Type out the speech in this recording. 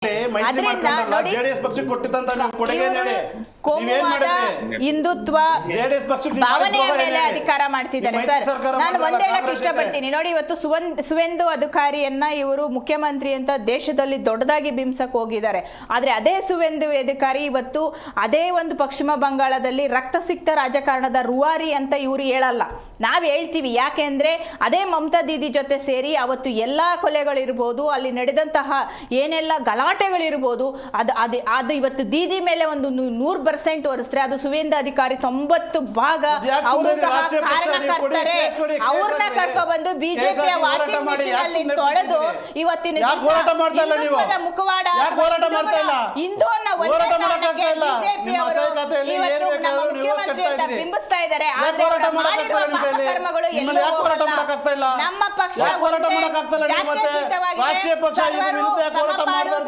JDS ಪಕ್ಷಕ್ಕೆ ಕೊಟ್ಟಿದ್ದಂತ ಕೊಡುಗೆ ಹಿಂದುತ್ವ ಭಾವನೆಯ ಮೇಲೆ ಅಧಿಕಾರ ಮಾಡ್ತಿದ್ದಾರೆ ಸರ್. ನಾನು ಒಂದ್ ಹೇಳಕ್ ಇಷ್ಟಪಡ್ತೀನಿ ನೋಡಿ, ಇವತ್ತು ಸುವೇಂದು ಅಧಿಕಾರಿಯನ್ನ ಇವರು ಮುಖ್ಯಮಂತ್ರಿ ಅಂತ ದೇಶದಲ್ಲಿ ದೊಡ್ಡದಾಗಿ ಬಿಂಬಿಸಕ್ ಹೋಗಿದ್ದಾರೆ. ಆದ್ರೆ ಅದೇ ಸುವೇಂದು ಅಧಿಕಾರಿ ಇವತ್ತು ಅದೇ ಒಂದು ಪಶ್ಚಿಮ ಬಂಗಾಳದಲ್ಲಿ ರಕ್ತಸಿಕ್ತ ರಾಜಕಾರಣದ ರೂವಾರಿ ಅಂತ ಇವರು ಹೇಳಲ್ಲ, ನಾವ್ ಹೇಳ್ತೀವಿ. ಯಾಕೆಂದ್ರೆ ಅದೇ ಮಮತಾ ದೀದಿ ಜೊತೆ ಸೇರಿ ಅವತ್ತು ಎಲ್ಲಾ ಕೊಲೆಗಳಿರ್ಬೋದು, ಅಲ್ಲಿ ನಡೆದಂತಹ ಏನೆಲ್ಲ ಗಲಾಟೆಗಳಿರ್ಬೋದು, ಅದು ಇವತ್ತು ದೀದಿ ಮೇಲೆ ಒಂದು 100% ಹೊರಿಸಿದ್ರೆ ಅದು ಸುವೇಂದು ಅಧಿಕಾರಿ 90 ಭಾಗ ಅವರು ಸಹ ಕಾರಣಕರ್ತರೆ. ಅವ್ರನ್ನ ಕರ್ಕೊಬಂದು ಬಿಜೆಪಿಯ ವಾಷಿಂಗ್ ಮಿಷಿನ್ ಅಲ್ಲಿ ತೊಳೆದು ಇವತ್ತಿನ ಹಿಂದುತ್ವದ ಮುಖವಾಡ ಹಿಂದೂ ಅನ್ನೋ ಒಂದೇ ಕಾರಣಕ್ಕೆ ಬಿಜೆಪಿಯವರು ಇವತ್ತು ನಮ್ಮ ಮುಖ್ಯಮಂತ್ರಿ ಅಂತ ಬಿಂಬಿಸ್ತಾ ಇದ್ದಾರೆ. ಆದ್ರೆ ಮಾಡಿರುವ ಪಾಪಕರ್ಮಗಳು ಎಲ್ಲೂ ಹೋಗಲ್ಲ. ನಮ್ಮ ಪಕ್ಷ ಜಾತ್ಯತೀತವಾಗಿದೆ, ಸರ್ವರು ಸಮಪಾಲು